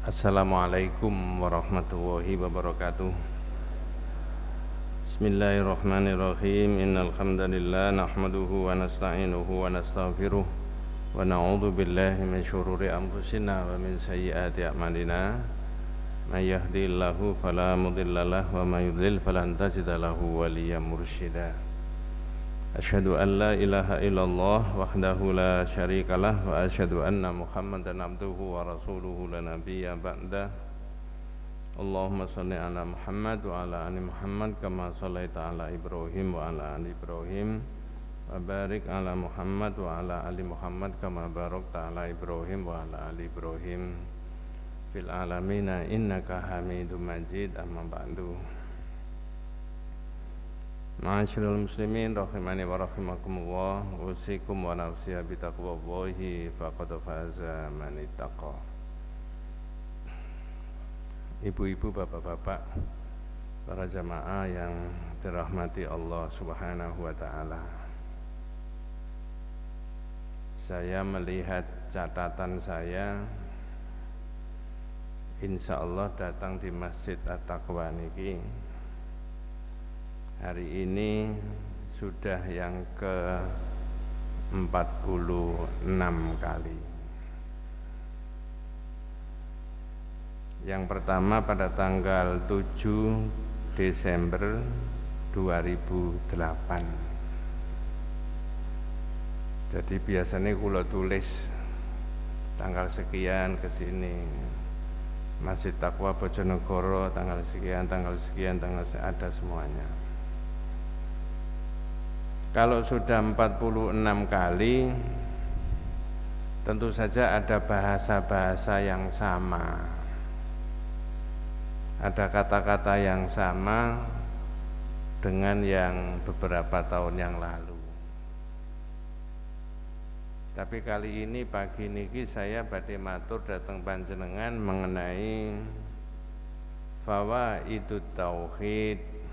Assalamualaikum warahmatullahi wabarakatuh. Bismillahirrahmanirrahim. Innal hamdalillah nahmaduhu wa nasta'inuhu wa nastaghfiruh wa na'udzu billahi min syururi anfusina wa min sayyiati a'malina. May yahdihillahu fala mudhillalah wa may yudlil falan tajida lahu waliyyan mursyida. Asyhadu an la ilaha illallah wahdahu la syarikalah wa asyhadu anna Muhammadan abduhu wa rasuluhu la nabiyya ba'dah. Allahumma shalli ala Muhammad wa ala ali Muhammad kama shallaita ala Ibrahim wa ala ali Ibrahim wa barik ala Muhammad wa ala ali Muhammad kama barakta ala Ibrahim wa ala ali Ibrahim fil alamina innaka Hamidum Majid. Amma ba'du. Ma'asyiral muslimin rahimani wa rahimakumullah, usikum wa nafsi bi taqwallahi faqad faza man ittaqa. Ibu-ibu, bapak-bapak, para jamaah yang dirahmati Allah Subhanahu wa taala. Saya melihat catatan saya, insyaallah datang di Masjid At-Taqwa niki hari ini sudah yang ke-46 kali. Yang pertama pada tanggal 7 Desember 2008. Jadi biasanya kula tulis tanggal sekian ke sini. Masjid Taqwa Bojonegoro tanggal sekian, tanggal sekian, ada semuanya. Kalau sudah 46 kali, tentu saja ada bahasa-bahasa yang sama, ada kata-kata yang sama dengan yang beberapa tahun yang lalu. Tapi kali ini pagi niki saya badhe matur dateng panjenengan mengenai fawaidut tauhid.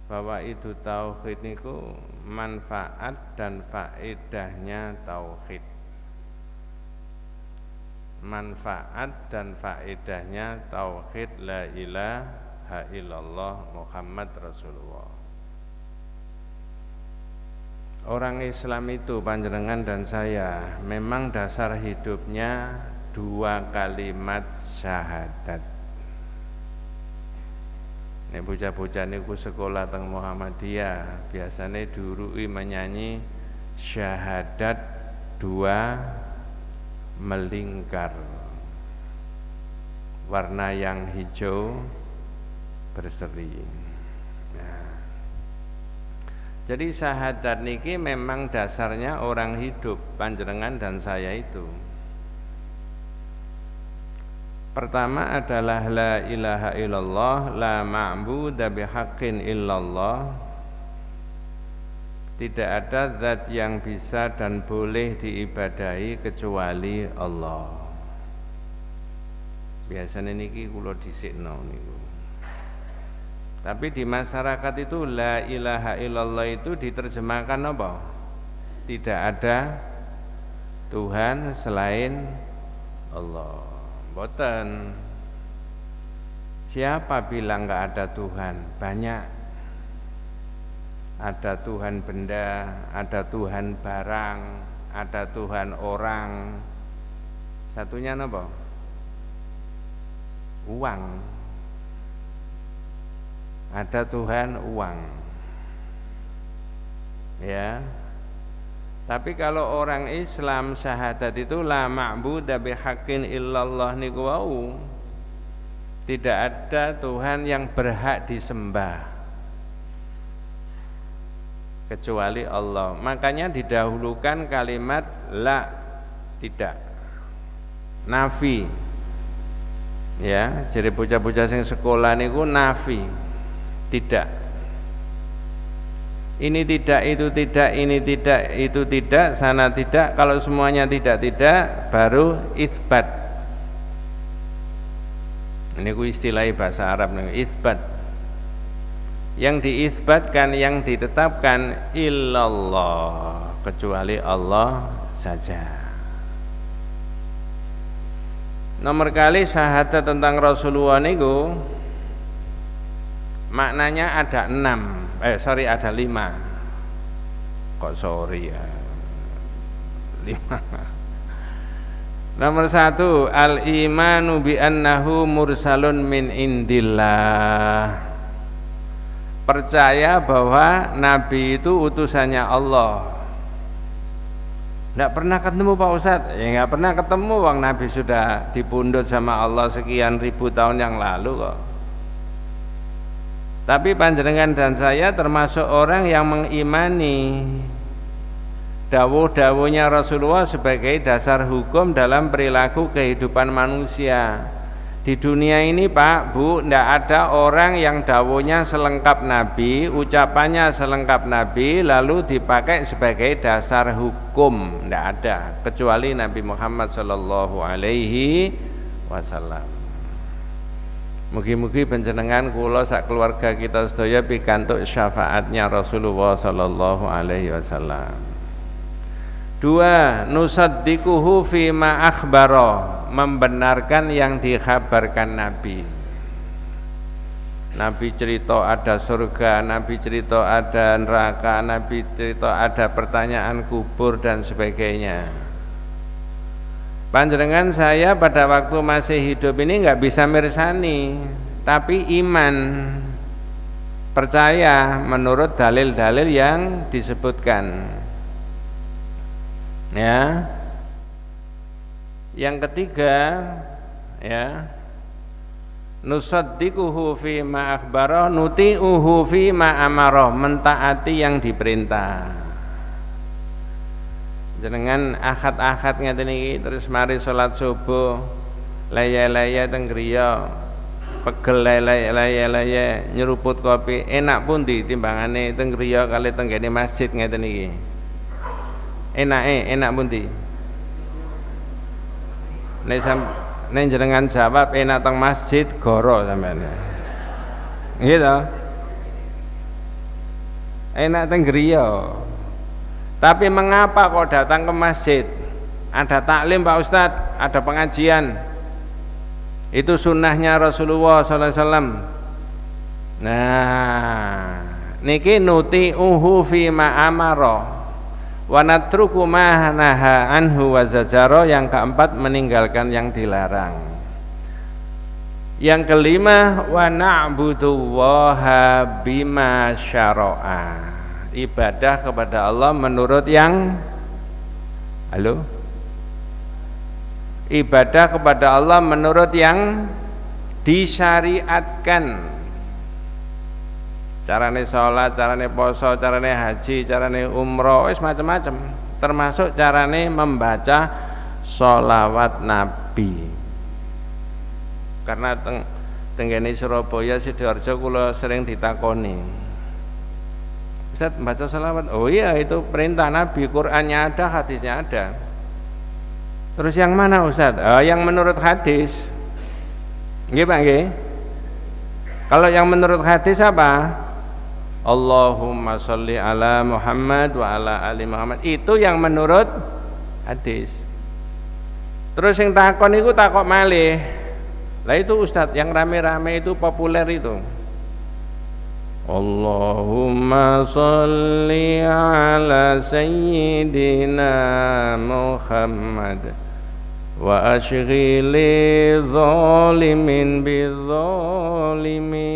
Bahwa itu tauhid niku manfaat dan faedahnya tauhid. Manfaat dan faedahnya tauhid la ilaha illallah Muhammad Rasulullah. Orang Islam itu panjenengan dan saya memang dasar hidupnya dua kalimat syahadat. Nek bocah-bocah niku sekolah teng Muhammadiyah biasanya diuruki menyanyi syahadat dua melingkar, warna yang hijau berseri. Nah, jadi syahadat niki memang dasarnya orang hidup panjenengan dan saya itu. Pertama adalah la ilaha illallah, la ma'budu bihaqqin illallah. Tidak ada zat yang bisa dan boleh diibadahi kecuali Allah. Biasanya niki kula dhisikno niku. Tapi di masyarakat itu la ilaha illallah itu diterjemahkan apa? Tidak ada Tuhan selain Allah. Boten. Siapa bilang enggak ada Tuhan? Banyak. Ada Tuhan benda, ada Tuhan barang, ada Tuhan orang. Satunya apa? Uang. Ada Tuhan uang. Ya. Tapi kalau orang Islam syahadat itu la ma'budu bihaqqin illallah niku wau. Tidak ada Tuhan yang berhak disembah kecuali Allah. Makanya didahulukan kalimat la, tidak. Nafi. Ya, jadi bocah-bocah sing sekolah niku nafi. Tidak. Ini tidak, itu tidak, ini tidak, itu tidak, sana tidak. Kalau semuanya tidak, baru isbat. Ini ku istilah bahasa Arab nih, isbat. Yang diisbatkan, yang ditetapkan illallah, kecuali Allah saja. Nomor kali syahadat tentang Rasulullah niku maknanya ada 6. Ada 5. Kok sorry ya. 5. Nomor 1, al-imanu bi annahu mursalun min indillah. Percaya bahwa Nabi itu utusannya Allah. Tidak pernah ketemu Pak Ustadz? Ya nggak pernah ketemu, wong Nabi sudah dipundhut sama Allah sekian ribu tahun yang lalu kok. Tapi panjenengan dan saya termasuk orang yang mengimani dawuh-dawuhnya Rasulullah sebagai dasar hukum dalam perilaku kehidupan manusia. Di dunia ini Pak, Bu, tidak ada orang yang dawuhnya selengkap Nabi, ucapannya selengkap Nabi, lalu dipakai sebagai dasar hukum. Tidak ada, kecuali Nabi Muhammad sallallahu alaihi wasallam. Mugi-mugi panjenengan kula sak keluarga kita sedaya pikantuk syafaatnya Rasulullah sallallahu alaihi wasallam. 2, nusaddiquhu fima akhbara, membenarkan yang dikhabarkan Nabi. Nabi cerita ada surga, Nabi cerita ada neraka, Nabi cerita ada pertanyaan kubur dan sebagainya. Panjenengan saya pada waktu masih hidup ini nggak bisa mirsani, tapi iman, percaya menurut dalil-dalil yang disebutkan. Ya. Yang ketiga, ya, nusaddiquhu fi ma akhbara nuti'uhu fi ma amara, mentaati yang diperintah. Jenengan akad-akad ngeten iki terus mari salat subuh laya-laya teng griya, pegel laya-laya nyeruput kopi, enak pundi timbangane teng griya kali teng kene masjid ngeten iki. Enak pundi? Nek jenengan jawab enak teng masjid goro sampean. Nggih to? Enak teng griya. Tapi mengapa kok datang ke masjid? Ada taklim Pak Ustadz, ada pengajian. Itu sunnahnya Rasulullah SAW. Nah, niki nuti'uhu fi ma amara wa natruku ma naha anhu wa zajara. Yang keempat, meninggalkan yang dilarang. Yang kelima, wa na'budullaha bima syara'a, ibadah kepada Allah menurut yang ibadah kepada Allah menurut yang disyariatkan. Carane sholat, carane poso, carane haji, carane umroh, wis macam-macam, termasuk carane membaca sholawat Nabi. Karena tenggene Surabaya Sidoarjo kula sering ditakoni, Ustaz baca sholawat, oh iya itu perintah Nabi, Qur'annya ada, hadisnya ada. Terus yang mana Ustaz? Yang menurut hadis. Nggih Pak nggih. Kalau yang menurut hadis apa? Allahumma sholli ala Muhammad wa ala ali Muhammad, itu yang menurut hadis. Terus yang takon itu takok malih, lah itu Ustadz yang rame-rame itu populer itu, Allahumma sholli ala sayyidina Muhammad wa ashghili zalimin bizzalimin.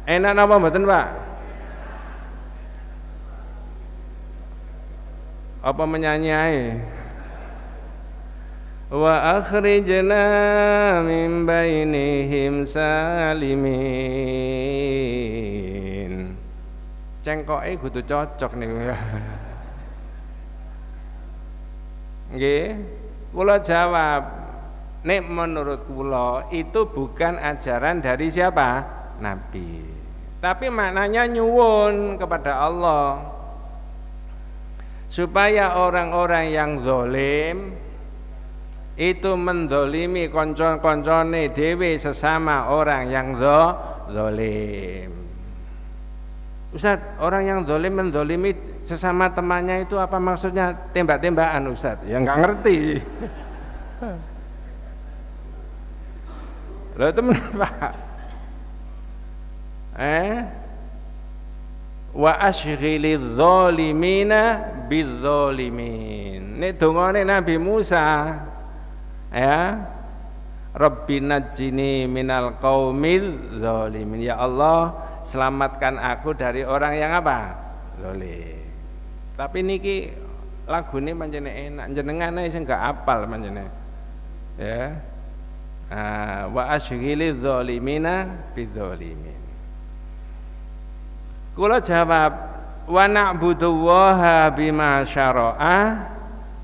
Enak apa mboten Pak? Apa menyanyi ae? Wa akhrijna min bainihim salimin. Cengkoke kudu cocok niku ya. Nggih, kula jawab, nek menurut kula itu bukan ajaran dari siapa? Nabi. Tapi maknanya nyuwun kepada Allah supaya orang-orang yang zalim itu mendolimi koncon-koncone dewe sesama orang yang zalim. Ustaz, orang yang zalim menzalimi sesama temannya itu apa maksudnya? Tembak-tembakan Ustaz? Ya nggak ngerti. Loh itu kenapa? Wa asghilidz zalimina bidzalimin. Nek dongane Nabi Musa ya, Rabbi najjini minal qaumil zalimin. Ya Allah, selamatkan aku dari orang yang apa? Zalim. Tapi niki lagune pancen enak, jenengane sing gak apal pancen. Ya. Wa asghilidz zalimina bidzalimin. Kula jawab, wa na'budullaha bima syara'a,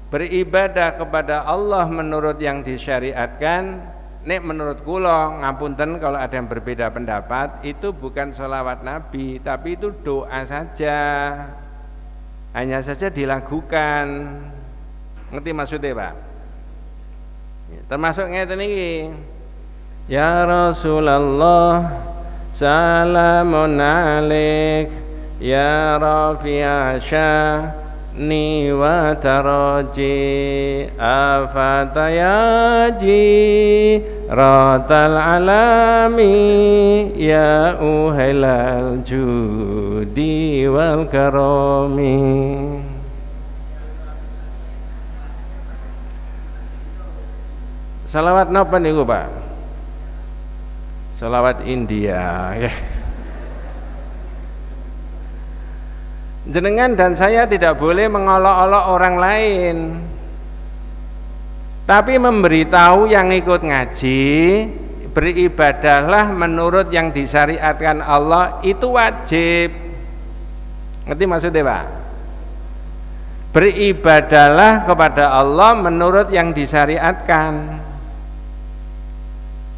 beribadah kepada Allah menurut yang disyariatkan. Nek menurut kula, ngapunten kalau ada yang berbeda pendapat, itu bukan sholawat Nabi, tapi itu doa saja, hanya saja dilakukan. Ngerti maksudnya Pak? Termasuk ngeten iki, ya Rasulullah salamun alaik ya rafi'a sya'ni wa taraji afatayaji ratal alami ya uhailal judi wal karami. Salawat napa niku Pak? Salawat India ya. Jenengan dan saya tidak boleh mengolok-olok orang lain, tapi memberitahu yang ikut ngaji, beribadahlah menurut yang disyariatkan Allah, itu wajib. Ngerti maksudnya Pak? Beribadahlah kepada Allah menurut yang disyariatkan.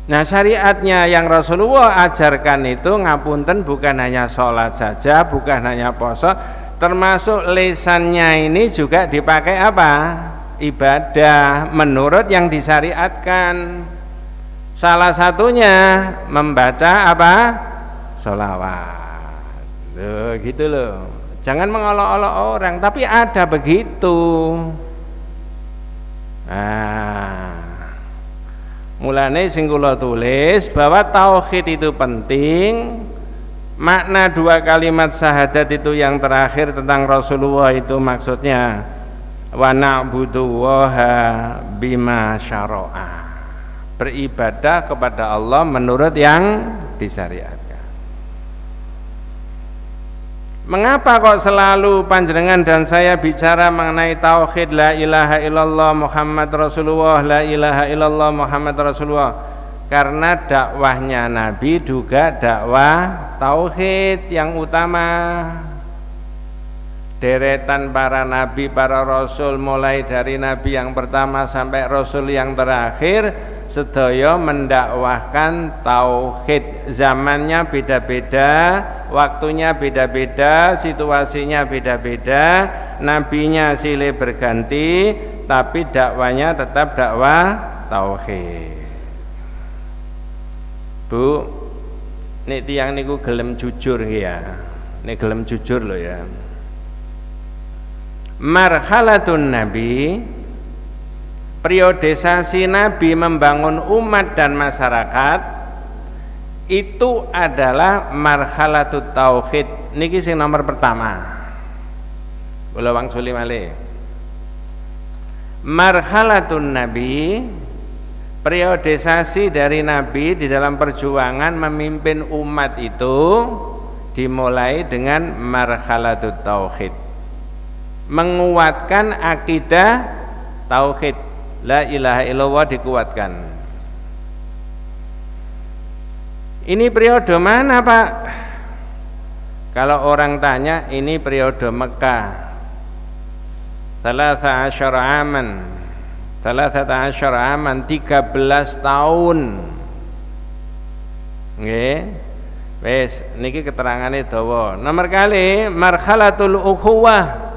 Nah, syariatnya yang Rasulullah ajarkan itu ngapunten bukan hanya sholat saja, bukan hanya poso, termasuk lisannya ini juga dipakai apa? Ibadah menurut yang disyariatkan. Salah satunya membaca apa? Sholawat. Loh, gitu loh. Jangan mengolok-olok orang, tapi ada begitu. Mulane sing kula tulis bahwa tauhid itu penting. Makna dua kalimat syahadat itu yang terakhir tentang Rasulullah itu maksudnya wa na'budullaha bima syara'a, beribadah kepada Allah menurut yang disyariatkan. Mengapa kok selalu panjenengan dan saya bicara mengenai tauhid la ilaha illallah Muhammad Rasulullah, la ilaha illallah Muhammad Rasulullah? Karena dakwahnya Nabi juga dakwah tauhid yang utama. Deretan para nabi, para rasul, mulai dari nabi yang pertama sampai rasul yang terakhir, sedaya mendakwahkan tauhid. Zamannya beda-beda, waktunya beda-beda, situasinya beda-beda, nabinya silih berganti, tapi dakwanya tetap dakwah tauhid. Bu, nek tiyang niku gelem jujur ya. Nek gelem jujur loh ya. Marhalatun Nabi, periodisasi Nabi membangun umat dan masyarakat itu adalah marhalatut tauhid. Niki sing nomor pertama. Kula wangsuli malih. Marhalatun Nabi, periodisasi dari Nabi di dalam perjuangan memimpin umat itu dimulai dengan marhalatut tauhid. Menguatkan akidah tauhid, la ilaha illallah dikuatkan. Ini periode mana Pak? Kalau orang tanya, ini periode Mekah, 13 aman, 13 aman, 13 tahun. Nggih. Wis niki keterangane dawa. Nomor kali marhalatul ukhuwah,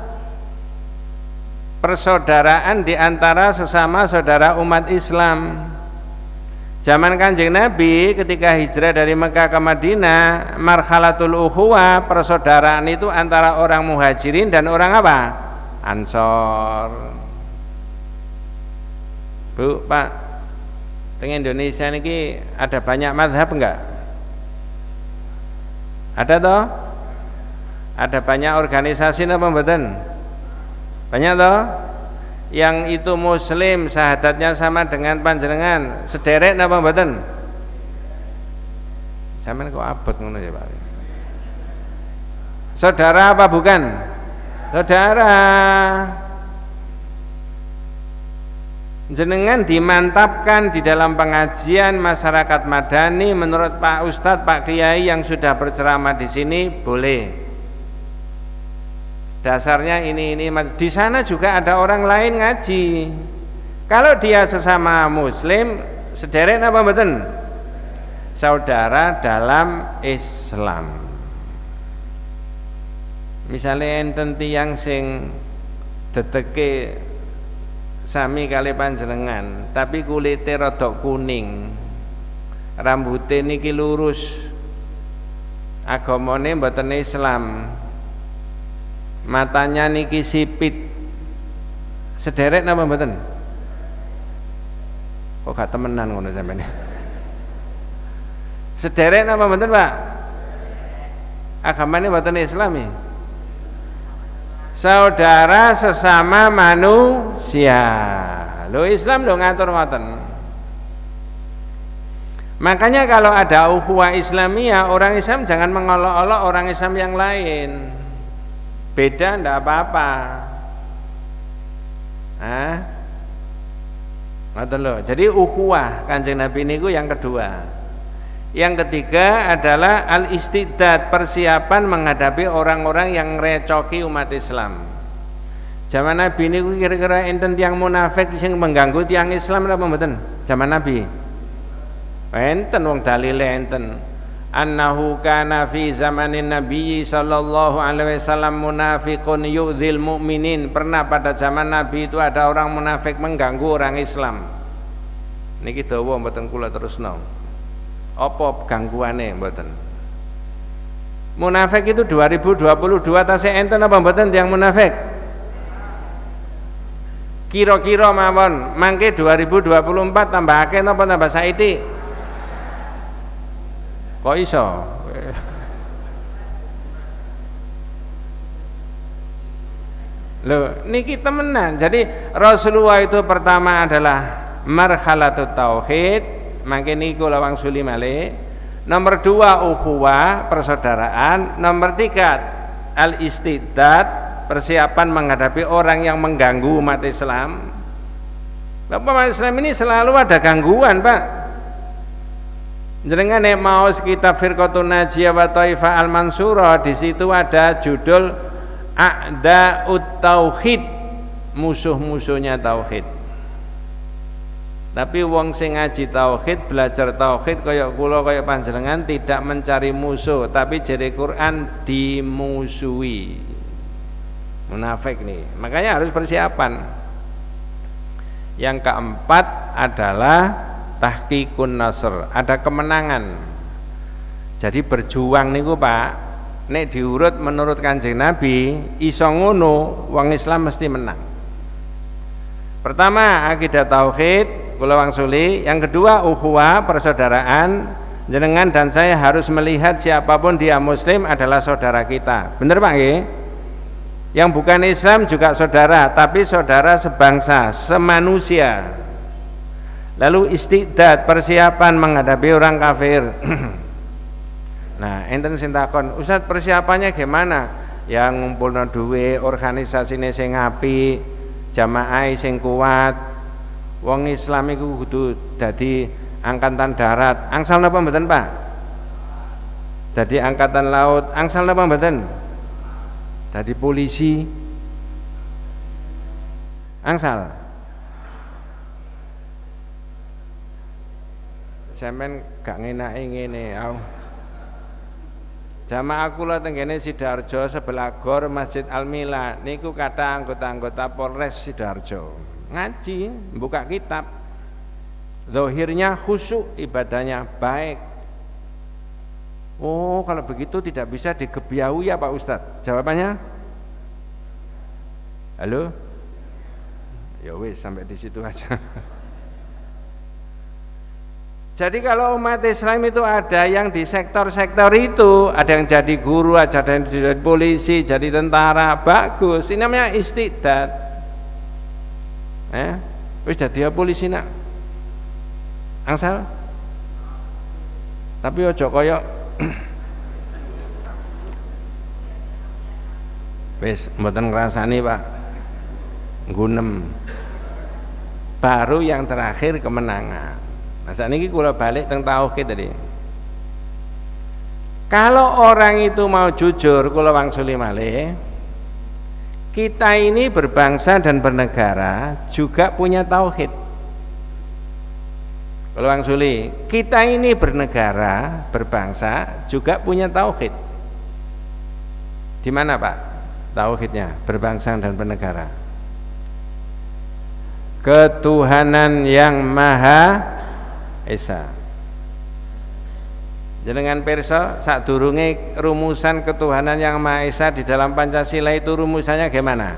persaudaraan di antara sesama saudara umat Islam. Zaman Kanjeng Nabi ketika hijrah dari Mekah ke Madinah, marhalatul ukhuwah, persaudaraan itu antara orang Muhajirin dan orang apa? Ansor. Bu, Pak, di Indonesia ini ada banyak mazhab enggak? Ada toh? Ada banyak organisasi apa mboten? Banyak toh? Yang itu muslim syahadatnya sama dengan panjenengan sederek napa mboten? Sampeyan kok abot ngono ya Pak. Saudara apa bukan? Saudara. Jenengan dimantapkan di dalam pengajian masyarakat madani menurut Pak Ustadz, Pak Kiai yang sudah berceramah di sini boleh. Dasarnya ini di sana juga ada orang lain ngaji. Kalau dia sesama muslim, sederek apa mboten? Saudara dalam Islam. Misalnya enten tiyang sing deteke sami kali panjenengan, tapi kulitnya rada kuning, rambutnya niki lurus, agamane mboten Islam, matanya niki sipit, sederek napa mboten? Kok gak temenan ngono sampeyan? Sederek napa mboten, Pak? Agamane mboten Islami. Saudara sesama manusia. Lo Islam lo ngatur ngoten. Makanya kalau ada ukhuwah Islamiyah, orang Islam jangan mengolok-olok orang Islam yang lain. Beda ndak apa-apa. Ngoten lho. Jadi ukhuwah Kanjeng Nabi niku yang kedua. Yang ketiga adalah al-istidad, persiapan menghadapi orang-orang yang ngerecoki umat Islam. Zaman Nabi niku kira-kira enten tiyang munafik sing mengganggu tiyang Islam napa mboten? Zaman Nabi. Enten wong dalile enten. Annahu kana fi zamanin Nabi sallallahu alaihi wasallam munafiqun yu'dzil mu'minin. Pernah pada zaman Nabi itu ada orang munafik mengganggu orang Islam. Niki dawa mboten kula terusno. Apa gangguane mboten? Munafik itu 2022 tasih enten apa mboten tiyang munafik? Kira-kira mawon, mangke 2024 tambah akeh napa tambah saiki? Kok iso? Loh, niki temenan. Jadi Rasulullah itu pertama adalah marhalatut tauhid, mangke niku lawang suli malih. Nomor 2 ukhuwah, persaudaraan. Nomor 3 al-istidad, persiapan menghadapi orang yang mengganggu umat Islam. Bapak umat Islam ini selalu ada gangguan, Pak. Jenengan nek maos kitab Firqatun Najiyah wa Thaifah Al-Mansurah, di situ ada judul A'da'ut Tauhid, musuh-musuhnya tauhid. Tapi wong sing ngaji tauhid, belajar tauhid kaya kula kaya panjenengan tidak mencari musuh, tapi jere Quran dimusuhi. Munafik nih. Makanya harus persiapan. Yang keempat adalah tahqiqun nasr, ada kemenangan. Jadi berjuang niku Pak, nek diurut menurut Kanjeng Nabi, iso ngono wong Islam mesti menang. Pertama akidah tauhid, kula wangsuli. Yang kedua ukhuwah, persaudaraan. Jenengan dan saya harus melihat siapapun dia muslim adalah saudara kita. Bener Pak nggih? Yang bukan Islam juga saudara, tapi saudara sebangsa, semanusia. Lalu istidad, persiapan menghadapi orang kafir. Nah, enten sing takon, Ustaz persiapannya gimana? Ya ngumpulno duwe, organisasine sing apik, jamaah sing kuat. Wong Islam iku kudu dadi angkatan darat. Angsal napa mboten, Pak? Dadi angkatan laut, angsal napa mboten? Dadi polisi. Angsal. Sampeyan gak ngenake ngene, jamaah kula tenggene Sidoarjo sebelah gor Masjid Al-Mila niku kata anggota-anggota Polres Sidoarjo ngaji, buka kitab. zahirnya khusyuk, ibadahnya baik. Oh, kalau begitu tidak bisa digebiahui ya Pak Ustadz? Jawabannya? Halo? Ya wis, sampai di situ aja. Jadi kalau umat Islam itu ada yang di sektor-sektor itu, ada yang jadi guru, ada yang jadi polisi, jadi tentara, bagus. Ini namanya istiqdat. Wis dadi polisi nak. Angsal. Tapi ojo koyo wis mboten ngrasani Pak. Gunem. Baru yang terakhir kemenangan. Nah saat ini kula balik tentang tauhid tadi. Kalau orang itu mau jujur, kula wangsuli malih, kita ini berbangsa dan bernegara juga punya tauhid. Kula wangsuli, kita ini bernegara, berbangsa juga punya tauhid. Di mana Pak tauhidnya berbangsa dan bernegara? Ketuhanan yang Maha Esa. Jenengan pirsa sadurunge rumusan ketuhanan yang Maha Esa di dalam Pancasila itu rumusannya gimana?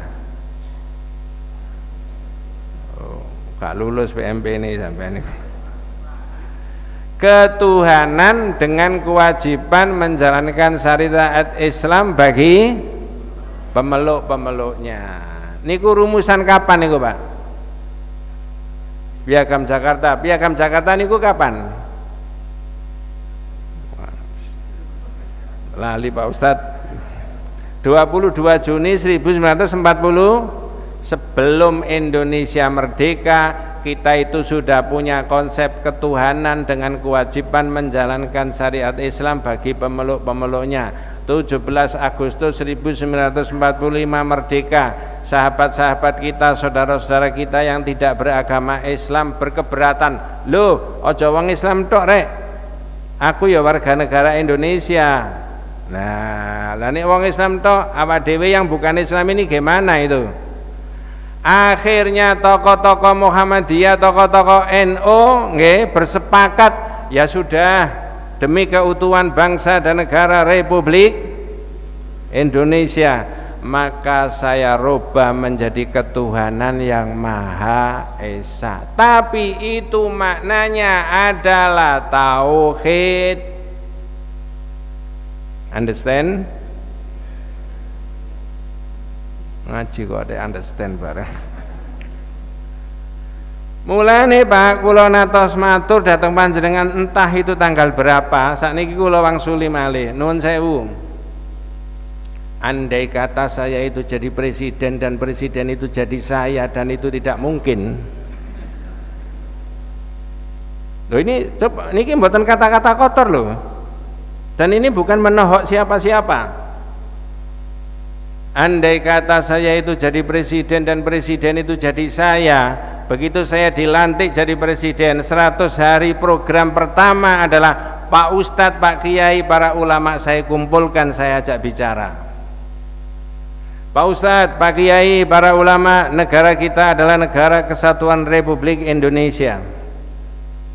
Oh, gak lulus PMP ini sampai ini. Ketuhanan dengan kewajiban menjalankan syariat Islam bagi pemeluk-pemeluknya. Niku rumusan kapan niku Pak? Piagam Jakarta niku kapan? Lali Pak Ustadz. 22 Juni 1940, sebelum Indonesia merdeka, kita itu sudah punya konsep ketuhanan dengan kewajiban menjalankan syariat Islam bagi pemeluk-pemeluknya. 17 Agustus 1945 merdeka. Sahabat-sahabat kita, saudara-saudara kita yang tidak beragama Islam berkeberatan. Loh, ojo wong Islam tok rek. Aku ya warga negara Indonesia. Nah, lah nek wong Islam tok, awak dhewe yang bukan Islam ini gimana itu? Akhirnya tokoh-tokoh Muhammadiyah, tokoh-tokoh NU nggih bersepakat, ya sudah, demi keutuhan bangsa dan negara Republik Indonesia, maka saya rubah menjadi ketuhanan yang Maha Esa. Tapi itu maknanya adalah tauhid. Understand? Ngaji kok ada understand bareng. Mulane Pak kula natos matur dhateng panjenengan entah itu tanggal berapa, sakniki kula wangsuli malih nuwun sewu. Andai kata saya itu jadi presiden dan presiden itu jadi saya, dan itu tidak mungkin. Loh ini coba niki mboten kata-kata kotor loh. Dan ini bukan menohok siapa-siapa. Andai kata saya itu jadi presiden dan presiden itu jadi saya, begitu saya dilantik jadi presiden, 100 hari program pertama adalah Pak Ustadz, Pak Kiai, para ulama saya kumpulkan, saya ajak bicara. Pak Ustadz, Pak Kiai, para ulama, negara kita adalah negara kesatuan Republik Indonesia.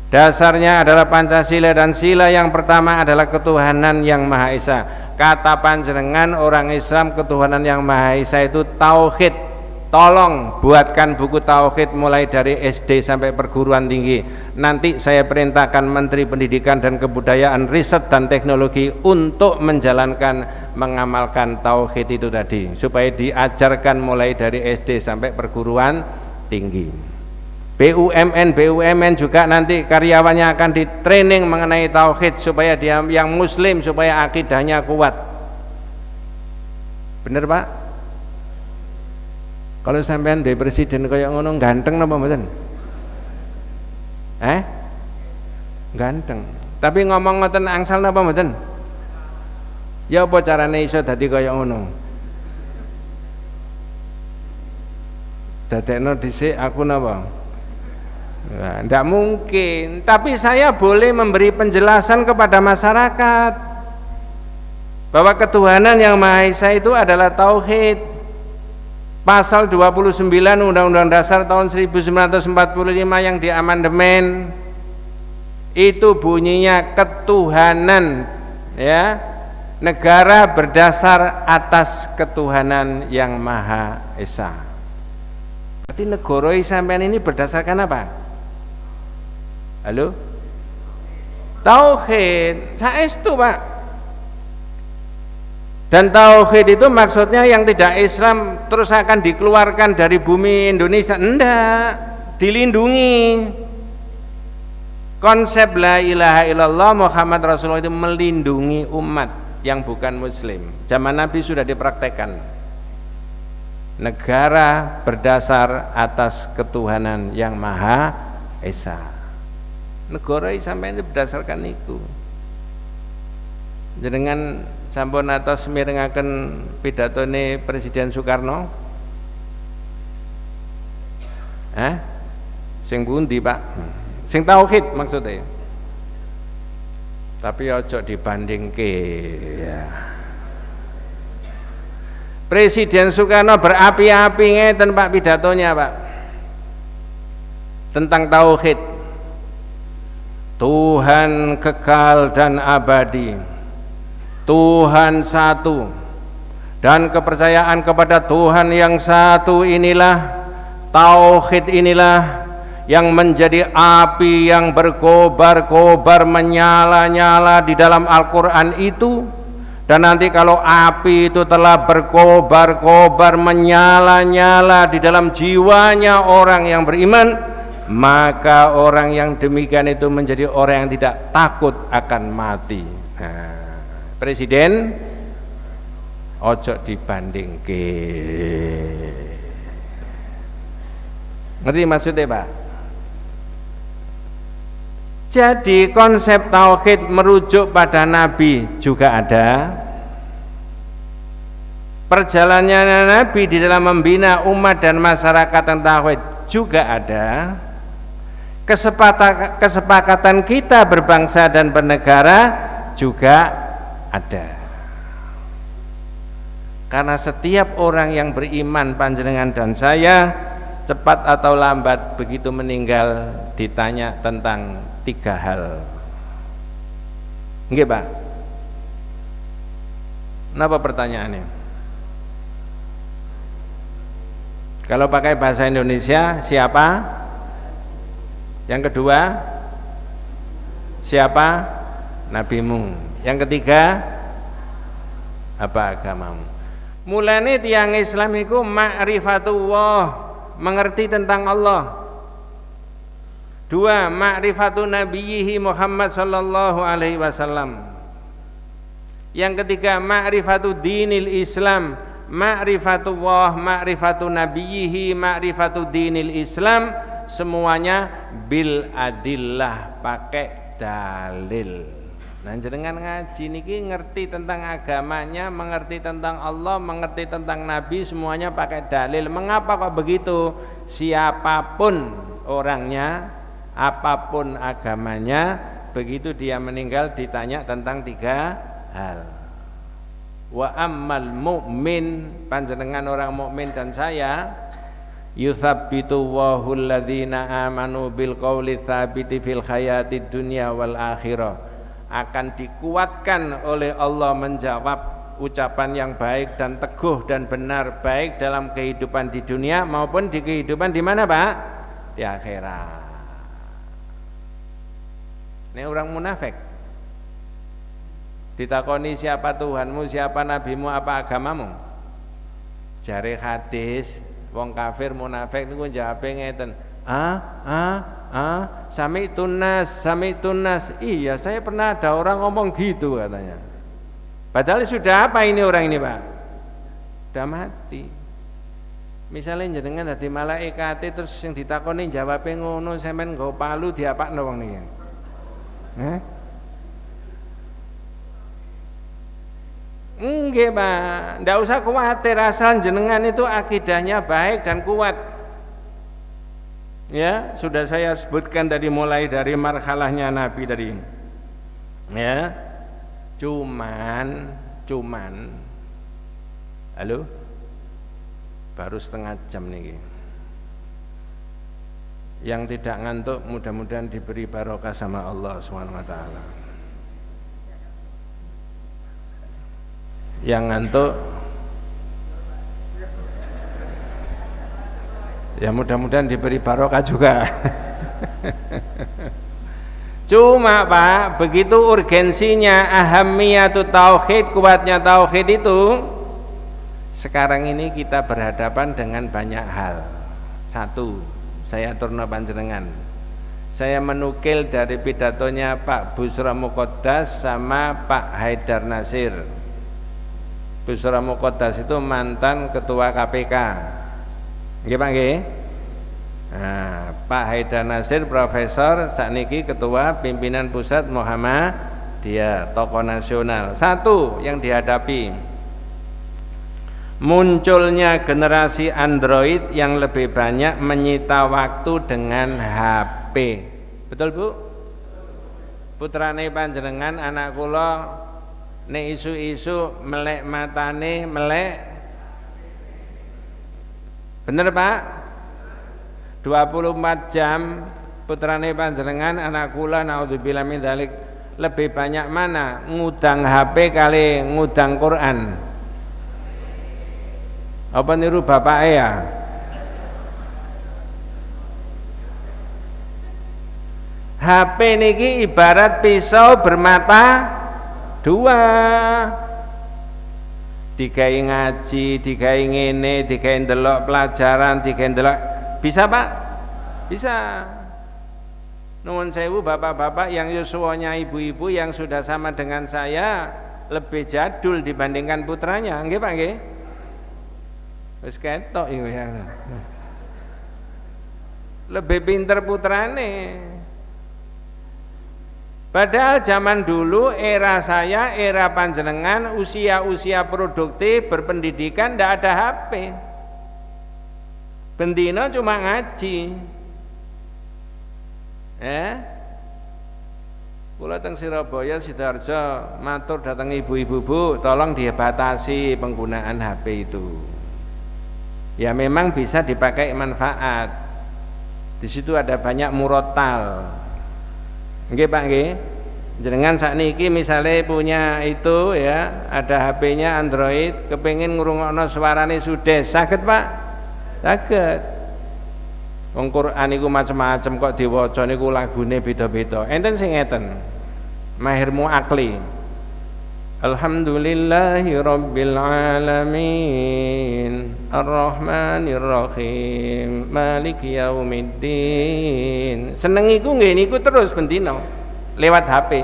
Dasarnya adalah Pancasila, dan sila yang pertama adalah ketuhanan yang Maha Esa. Kata panjenengan orang Islam, ketuhanan yang Maha Esa itu tauhid. Tolong buatkan buku tauhid mulai dari SD sampai perguruan tinggi. Nanti saya perintahkan Menteri Pendidikan dan Kebudayaan, Riset dan Teknologi untuk menjalankan, mengamalkan tauhid itu tadi, supaya diajarkan mulai dari SD sampai perguruan tinggi. BUMN juga nanti karyawannya akan di training mengenai tauhid supaya dia yang muslim, supaya akidahnya kuat. Bener Pak? Kalau sampean dari presiden kayak ngono ganteng napa mboten? Ganteng. Tapi ngomong ngoten angsal napa mboten? Ya apa carane iso dadi kaya ngono? Dadekno dhisik aku napa? Nah, tidak mungkin. Tapi saya boleh memberi penjelasan kepada masyarakat bahwa ketuhanan yang Maha Esa itu adalah tauhid. Pasal 29 Undang-Undang Dasar tahun 1945 yang diamandemen Itu bunyinya ketuhanan, ya. Negara berdasar atas ketuhanan yang Maha Esa. Berarti negara sampean ini berdasarkan apa? Halo? Tauhid. Saestu, Pak. Dan tauhid itu maksudnya yang tidak Islam terus akan dikeluarkan dari bumi Indonesia. Enggak, dilindungi. Konsep la ilaha illallah Muhammad Rasulullah itu melindungi umat yang bukan muslim. Zaman Nabi sudah dipraktekkan. Negara berdasar atas ketuhanan yang Maha Esa. Negara sampai ini berdasarkan itu. Jenengan sampun atos mirengaken pidatone Presiden Soekarno. Sing pundi, Pak? Sing tauhid maksudnya. Tapi ojo dibandingke, ya. Presiden Soekarno berapi-api ngeten Pak pidatonya, Pak. Tentang tauhid. Tuhan kekal dan abadi. Tuhan satu. Dan kepercayaan kepada Tuhan yang satu inilah, tauhid inilah yang menjadi api yang berkobar-kobar menyala-nyala di dalam Al-Quran itu. Dan nanti kalau api itu telah berkobar-kobar menyala-nyala di dalam jiwanya orang yang beriman, maka orang yang demikian itu menjadi orang yang tidak takut akan mati. Presiden ojo dibandingke. Ngerti maksudnya, Pak? Jadi konsep tauhid merujuk pada Nabi juga ada. Perjalanannya Nabi di dalam membina umat dan masyarakat tentang tauhid juga ada. Kesepakatan kita berbangsa dan bernegara juga ada. Karena setiap orang yang beriman, panjenengan dan saya, cepat atau lambat begitu meninggal ditanya tentang 3 hal. Nggih, Pak? Napa pertanyaannya? Kalau pakai bahasa Indonesia, siapa? Yang kedua, siapa? Nabimu. Yang ketiga, apa agamamu? Mulane tiang Islam iku ma'rifatullah, mengerti tentang Allah. 2. Ma'rifatu nabiyhi Muhammad sallallahu alaihi wasallam. Yang ketiga, ma'rifatu dinil Islam, ma'rifatullah, ma'rifatu nabiyhi, ma'rifatu dinil Islam, semuanya bil adillah, pakai dalil. Nah, jenengan ngaji niki ngerti tentang agamanya, mengerti tentang Allah, mengerti tentang Nabi, semuanya pakai dalil. Mengapa kok begitu? Siapapun orangnya, apapun agamanya, begitu dia meninggal ditanya tentang 3 hal. Wa ammal mu'min, panjenengan orang mukmin dan saya, yuthabbitu wahul ladzina amanu bil qawli tsabiti fil hayatid dunya wal akhirah, akan dikuatkan oleh Allah menjawab ucapan yang baik dan teguh dan benar, baik dalam kehidupan di dunia maupun di kehidupan di mana, Pak? Di akhirat. Ini orang munafik. Ditakoni siapa Tuhanmu, siapa nabimu, apa agamamu? Jare hadis, wong kafir munafik niku jawabe ngeten. Sami tunas. Iya, saya pernah ada orang ngomong gitu katanya. Padahal sudah apa ini orang ini, Pak? Sudah mati. Misalnya jenengan dadi malaikat terus yang ditakoni jawabe ngono, sampean nggo palu diapakno wong niki. Enggak, Pak, ndak usah khawatir asal jenengan itu akidahnya baik dan kuat. Ya, sudah saya sebutkan tadi mulai dari marhalahnya Nabi tadi. Ya. Cuman halo? Baru setengah jam nih. Yang tidak ngantuk mudah-mudahan diberi barokah sama Allah Subhanahu wa taala. Yang ngantuk ya mudah-mudahan diberi barokah juga. Cuma Pak, begitu urgensinya ahamiyatu tauhid, kuatnya tauhid itu, sekarang ini kita berhadapan dengan banyak hal. Satu, saya turno panjenengan. Saya menukil dari pidatonya Pak Busra Muqaddas sama Pak Haidar Nasir. Busra Muqaddas itu mantan ketua KPK. Nggih Pak nggih? Nah, Pak Haidar Nasir profesor sakniki ketua pimpinan pusat Muhammadiyah, tokoh nasional. Satu yang dihadapi munculnya generasi Android yang lebih banyak menyita waktu dengan HP. Betul Bu? Putrane panjenengan anak kula nek isu-isu melek matane melek. Bener Pak? 24 jam putrane panjenengan anak kula naudzubillah min dzalik lebih banyak mana ngudang HP kali ngudang Quran? Apa niru bapake ya? HP niki ibarat pisau bermata dua. Digawe ngaji, digawe ngene, digawe ndelok pelajaran, digawe ndelok. Bisa Pak? Bisa. Nuwun sewu bapak-bapak yang yuswanya ibu-ibu yang sudah sama dengan saya lebih jadul dibandingkan putranya. Nggih Pak nggih? Wis ketok iku ya. Lebih pinter putrane. Padahal zaman dulu era saya, era panjenengan usia-usia produktif berpendidikan ndak ada HP. Bendino cuma ngaji. Kula teng Surabaya Sidoarjo matur datang ibu-ibu, Bu, tolong dibatasi penggunaan HP itu. Ya memang bisa dipakai manfaat. Di situ ada banyak murotal. Nggih Pak nggih. Jenengan sakniki misalnya punya itu ya, ada HP-nya Android, kepengin ngrungokno suarane Sudes, saged Pak? Saged. Wong Quran niku macam-macam kok diwaca niku lagune beda-beda. Enten sing ngeten. Mahirmu akli. Alhamdulillahi rabbil alamin Ar-Rahmanir Rahim Maliki yaumiddin. Seneng iku nggih niku terus bendina lewat HP.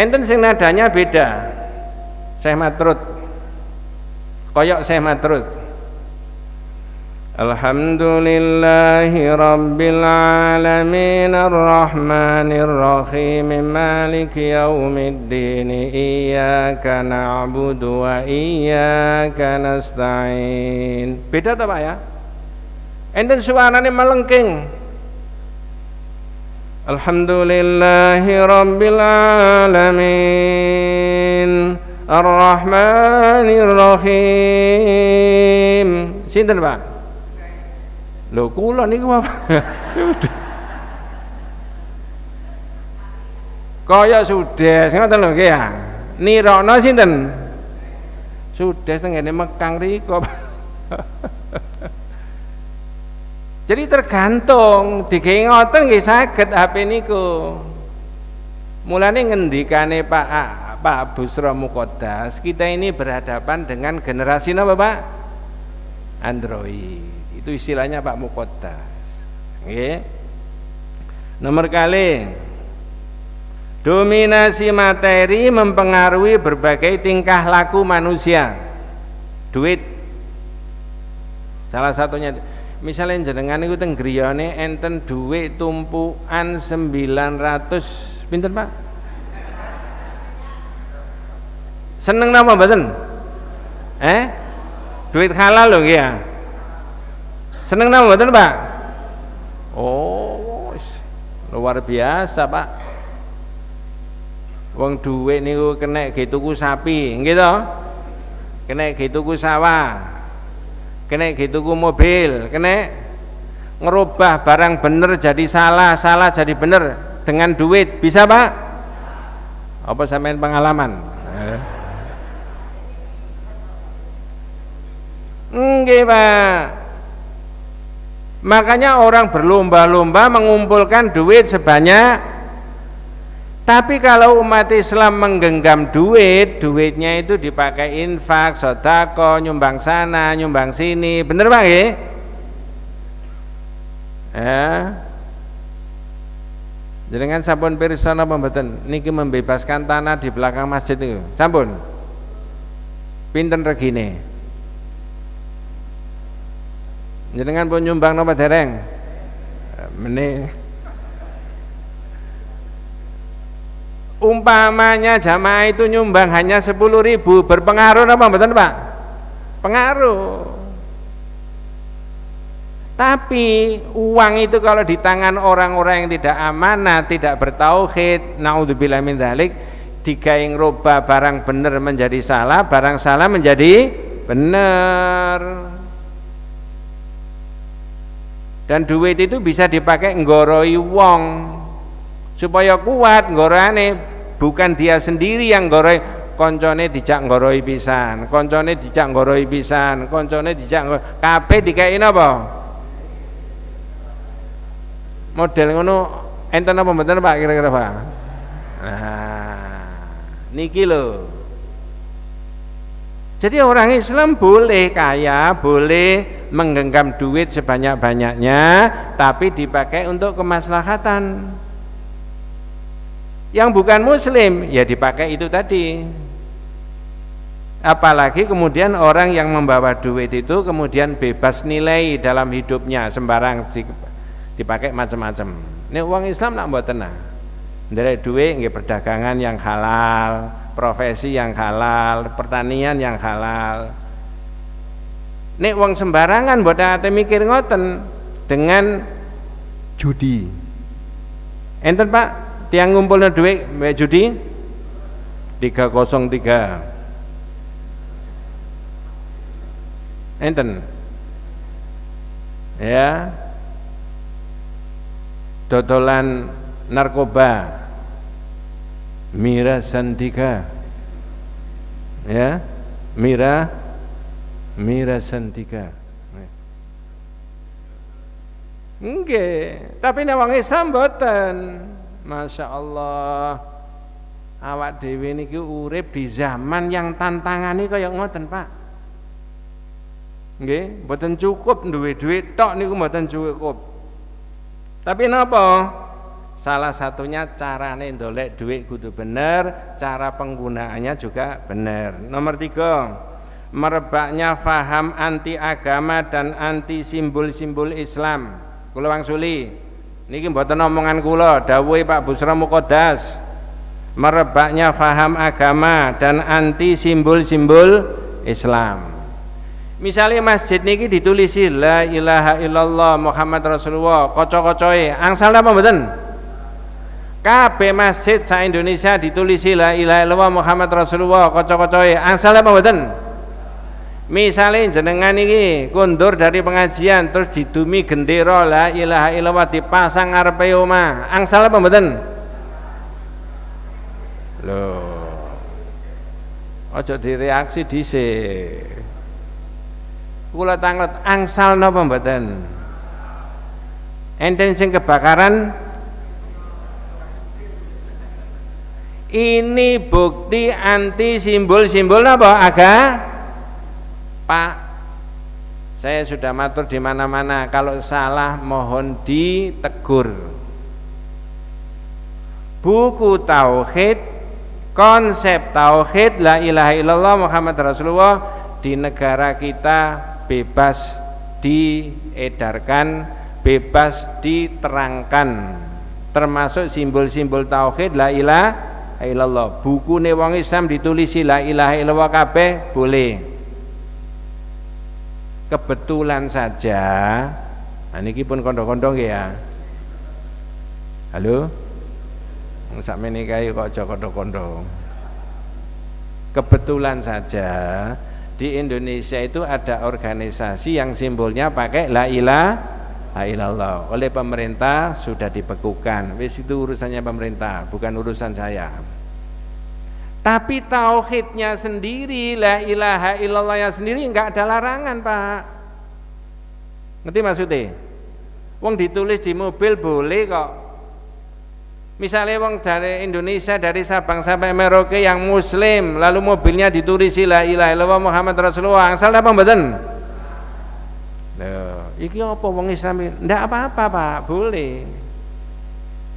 Enten sing nadanya beda. Syekh Matrud. Koyok Syekh Matrud. Alhamdulillahi rabbil alamin Ar-Rahmanir Rahim Maliki yaumiddin Iyyaka na'budu wa iyyaka nasta'in. Beda ta Pak ya? Enten suarane melengking. Alhamdulillahi rabbil alamin Ar-Rahmanir Rahim. Sinten Pak? Lho kula niku apa? Kaya Sudes ngoten lho nggih ya. Nirokno sinten? Sudes tengene Mekang riko. Jadi tergantung digawe ngoten nggih saged HP niku. Mulane ngendikane Pak Busra Muqaddas, kita ini berhadapan dengan generasi napa Pak? Android. Itu istilahnya Pak Muqaddas. Nggih. Nomor kali, dominasi materi mempengaruhi berbagai tingkah laku manusia. Duit salah satunya. Misalnya jenengan niku teng griyane enten duit tumpukan 900 pinten Pak? Seneng napa mboten? Duit halal lho nggih ya. Seneng napa mboten Pak? Oh, luar biasa Pak. Wong duit niku kena ge tuku sapi, nggih to? Kena ge tuku sawah. Kena ge tuku mobil, kena ngerubah barang bener jadi salah, salah jadi bener dengan duit, bisa Pak? Apa sampean pengalaman? Nggih Pak. Makanya orang berlomba-lomba mengumpulkan duit sebanyak. Tapi kalau umat Islam menggenggam duit, duitnya itu dipakai infak, sedekah, nyumbang sana, nyumbang sini, bener Pak nggih? Ya. Jenengan sampun pirsa napa mboten niki membebaskan tanah di belakang masjid niku? Sampun. Pinten regine? Jenengan pun nyumbang napa dereng? Meneh. Umpamanya jamaah itu nyumbang hanya 10.000, berpengaruh apa mboten Pak? Pengaruh. Tapi uang itu kalau di tangan orang-orang yang tidak amanah, tidak bertauhid, naudzubillah min dzalik, digawe ngrubah barang bener menjadi salah, barang salah menjadi bener. Dan duit itu bisa dipakai nggoroi wong supaya kuat nggorane, bukan dia sendiri yang nggoroi, koncone dijak nggoroi pisan, koncone dijak nggoroi pisan, koncone dijak kabeh dikai napa? Model ngono enten apa mboten Pak kira-kira Pak? Nah, niki lho. Jadi orang Islam boleh kaya, boleh menggenggam duit sebanyak-banyaknya, tapi dipakai untuk kemaslahatan. Yang bukan muslim ya dipakai itu tadi. Apalagi kemudian orang yang membawa duit itu kemudian bebas nilai dalam hidupnya, sembarang dipakai macam-macam. Ini uang Islam nak mboten nah. Nderek duit nggih perdagangan yang halal, profesi yang halal, pertanian yang halal. Nek uang sembarangan mboten ate mikir ngoten dengan judi. Enten Pak, tiang ngumpulna duit mbek judi 303. Enten. Ya. Dodolan narkoba Mira Santika, ya, Mira Santika. Nggih, tapi nek wong Islam mboten. Masya Allah, awak dhewe niki urip di zaman yang tantangane kaya ngoten Pak. Nggih, mboten cukup duwe duit tok niku mboten cukup. Tapi napa? Salah satunya carane ndolek duit kudu bener, cara penggunaannya juga bener. Nomor 3, merebaknya faham anti agama dan anti simbol-simbol Islam. Kula wangsuli, niki mboten omongan kula, dawuhe Pak Busra Muqaddas. Merebaknya faham agama dan anti simbol-simbol Islam. Misalnya masjid niki ditulisi la ilaha illallah Muhammad Rasulullah, kaca-kacoe angsal apa mboten? Kabeh masjid sa Indonesia ditulisi la ilaha illallah Muhammad Rasulullah, kaca-kacoe angsal apa mboten? Misalnya jenengan niki kondur dari pengajian terus didumi gendera la ilaha illallah dipasang ngarepe omah, angsal apa mboten? Loh. Aja direaksi dhisik. Kula tanglet angsal napa mboten? Enten sing kebakaran. Ini bukti anti simbol-simbol napa Pak, saya sudah matur di mana-mana, kalau salah mohon ditegur. Buku tauhid, konsep tauhid la ilaha illallah Muhammad Rasulullah di negara kita bebas diedarkan, bebas diterangkan, termasuk simbol-simbol tauhid la ilaha illallah. Bukune wong Islam ditulisi la ilaha illallah kabeh boleh. Kebetulan saja, nah niki pun kondo-kondo nggih ya. Halo? Sakmene kae kok aja kondo-kondo. Kebetulan saja di Indonesia itu ada organisasi yang simbolnya pakai la ilaha illallah. Oleh pemerintah sudah dibekukan. Wis itu urusannya pemerintah, bukan urusan saya. Tapi tauhidnya sendiri, la ilaha illallah ya sendiri enggak ada larangan, Pak. Ngerti maksudnya? Wong ditulis di mobil boleh kok. Misalnya wong dari Indonesia, dari Sabang sampai Merauke yang muslim, lalu mobilnya ditulis la ilaha illallah Muhammad Rasulullah, asal apa mboten? Loh, iki apa wong Islam? Ndak apa-apa, Pak, boleh.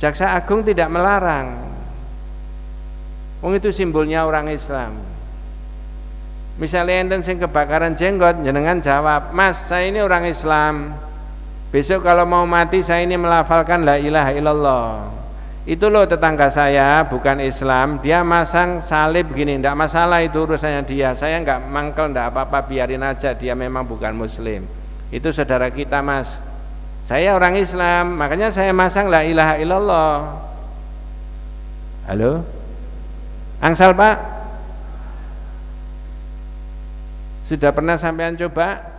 Jaksa Agung tidak melarang. Wong itu simbolnya orang Islam. Misalnya enten sing kebakaran jenggot, jenengan jawab, "Mas, saya ini orang Islam. Besok kalau mau mati saya ini melafalkan la ilaha illallah." Itu loh tetangga saya bukan Islam, dia masang salib gini, enggak masalah, itu urusannya dia. Saya enggak mangkel, enggak apa-apa, biarin aja, dia memang bukan muslim. Itu saudara kita, Mas. Saya orang Islam, makanya saya masang la ilaha illallah. Halo? Angsal, Pak? Sudah pernah sampean coba?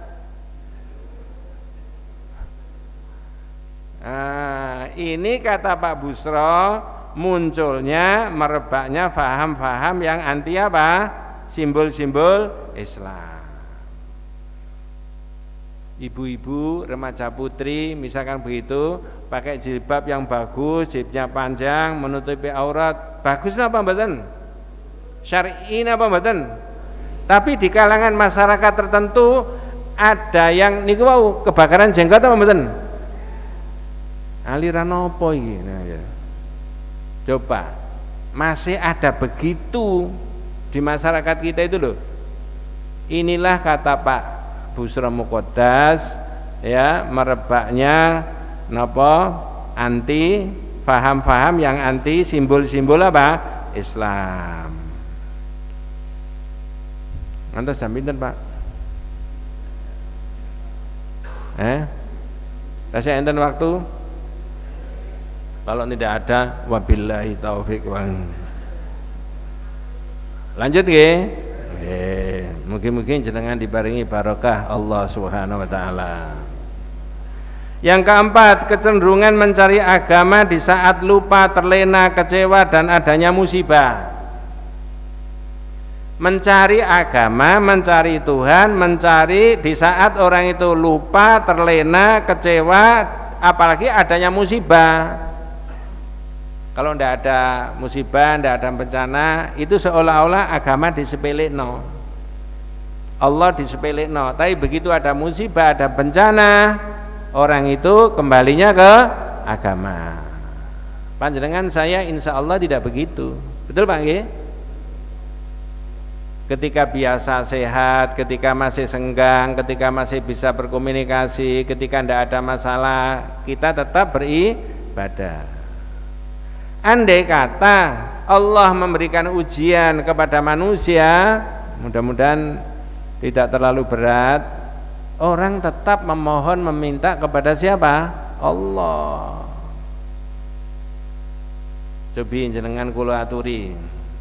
Ini kata Pak Busro, munculnya merebaknya faham-faham yang anti apa? Simbol-simbol Islam. Ibu-ibu, remaja putri misalkan begitu, pakai jilbab yang bagus, jilbabnya panjang, menutupi aurat, bagus apa mboten? Syar'i apa mboten? Tapi di kalangan masyarakat tertentu ada yang niku wau kebakaran jenggot apa mboten? Aliran apa iki? Nah, ya. Coba, masih ada begitu di masyarakat kita itu loh. Inilah kata Pak Busro Muqaddas, ya, merebaknya napa? Anti faham-faham yang anti simbol-simbol apa? Islam. Antos jam pinten, Pak? Tasih enten waktu? Kalau tidak ada, wabillahi taufik wal. Lanjut nggih. Mungkin-mungkin jenengan dibaringi barokah Allah Subhanahu wa taala. Yang keempat, kecenderungan mencari agama di saat lupa, terlena, kecewa dan adanya musibah. Mencari agama, mencari Tuhan, mencari di saat orang itu lupa, terlena, kecewa, apalagi adanya musibah. Kalau tidak ada musibah, tidak ada bencana, itu seolah-olah agama disepelekno, Allah disepelekno. Tapi begitu ada musibah, ada bencana, orang itu kembalinya ke agama. Panjenengan saya insya Allah tidak begitu, betul Pak nggih? Ketika biasa sehat, ketika masih senggang, ketika masih bisa berkomunikasi, ketika tidak ada masalah, kita tetap beribadah. Andai kata Allah memberikan ujian kepada manusia, mudah-mudahan tidak terlalu berat, orang tetap memohon meminta kepada siapa? Allah. Cobi jenengan kula aturi,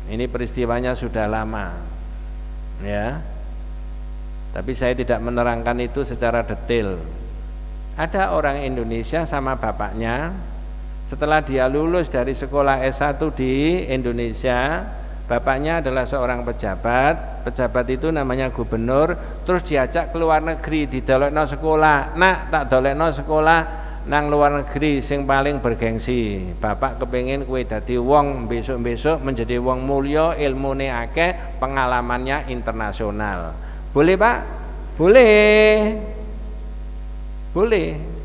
ini peristiwanya sudah lama, ya. Tapi saya tidak menerangkan itu secara detail. Ada orang Indonesia sama bapaknya. Setelah dia lulus dari sekolah S1 di Indonesia, bapaknya adalah seorang pejabat. Pejabat itu namanya gubernur. Terus diajak ke luar negeri, didolekno sekolah. Nak, tak dolekno sekolah nang luar negeri sing paling bergengsi. Bapak kepengin kowe dadi wong besok-besok menjadi wong mulya, ilmune akeh, pengalamannya internasional. Boleh, Pak? Boleh. Boleh.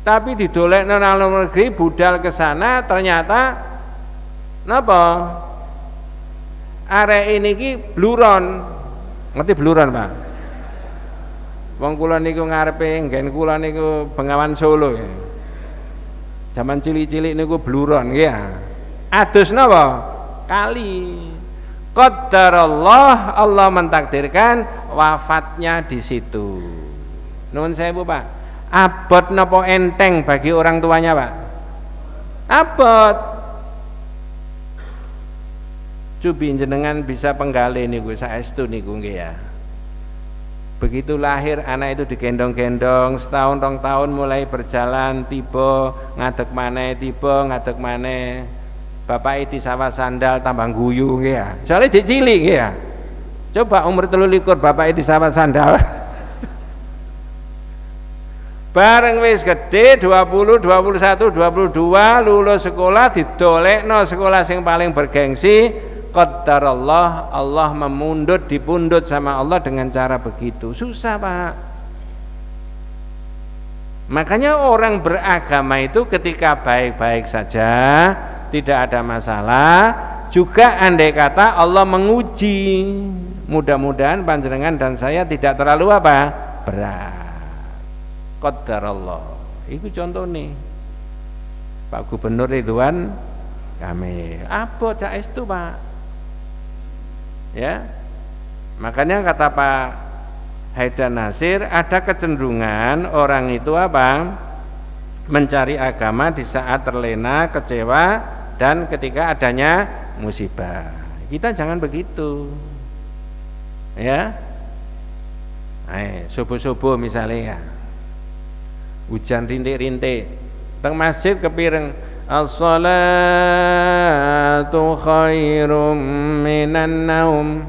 Tapi didolekno nang luar negeri, budal ke sana, ternyata napa? Arek ini ki bluron. Ngerti bluron, Pak? Wong kula niku ngarepe nggen kula niku Bengawan Solo ya. Zaman cilik-cilik niku bluron nggih ya. Adus napa? Kali. Qadarallah, Allah mentakdirkan wafatnya di situ. Nuwun sewu, Pak. Abot napa enteng bagi orang tuanya, Pak? Abot. Cobi jenengan bisa penggali niku saestu niku nggih ya. Begitu lahir anak itu digendong-gendong, setahun 2 tahun mulai berjalan, tiba ngadeg maneh, tiba ngadeg maneh. Bapak itu sawah sandal tambah guyu nggih ya. Soale jek cilik nggih ya. Coba umur 23 bapak itu sawah sandal. Bareng wis gede 20, 21, 22 lulus sekolah didolekno sekolah sing paling bergengsi. Qadarallah, Allah dipundut sama Allah dengan cara begitu. Susah, Pak. Makanya orang beragama itu ketika baik-baik saja, tidak ada masalah, juga andai kata Allah menguji. Mudah-mudahan panjenengan dan saya tidak terlalu apa? Berat. Qadarallah. Itu contoh nih. Pak Gubernur Ridwan Kamil. Apa cak itu, Pak? Ya, makanya kata Pak Haidar Nasir, ada kecenderungan orang itu apa? Mencari agama di saat terlena, kecewa, dan ketika adanya musibah. Kita jangan begitu, ya. Subuh-subuh misalnya, ya. Hujan rintik-rintik, teng masjid kepireng. As-salatu khairum minan naum.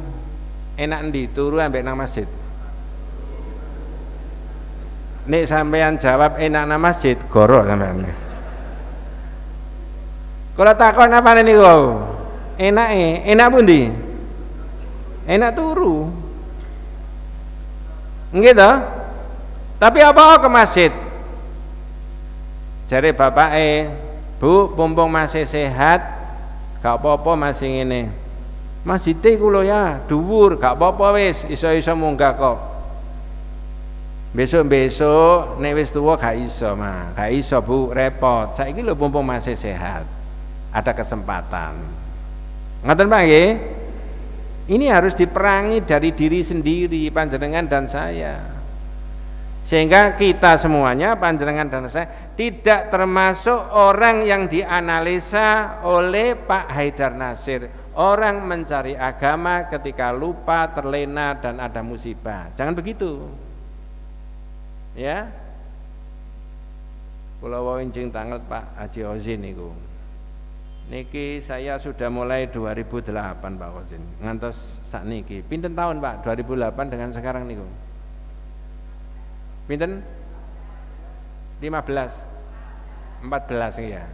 Enak ndi turu ambek nang masjid? Nek sampean jawab enak nang masjid, goro sampean. Kalau takon apa niku? Enak pundi? Enak turu. Nggih to? Tapi apa ke masjid? Jare bapake, Bu, pompong masih sehat, gak apa-apa masih ngene. Masjid kula ya, dhuwur, gak apa-apa wis, iso-iso munggah kok. Besok-besok nek wis tuwa gak iso, Mas. Gak iso, Bu, repot. Saiki lho pompong masih sehat. Ada kesempatan. Ngoten Pak nggih? Ini harus diperangi dari diri sendiri, panjenengan dan saya. Sehingga kita semuanya, panjenengan dan saya, tidak termasuk orang yang dianalisa oleh Pak Haidar Nasir. Orang mencari agama ketika lupa, terlena, dan ada musibah. Jangan begitu. Ya. Kula wawinjing tanglet Pak Haji Ozin niku. Niki saya sudah mulai 2008 Pak Ozin. Ngantos sakniki. Pinten tahun Pak 2008 dengan sekarang niku? Pinten? 15 14 ya.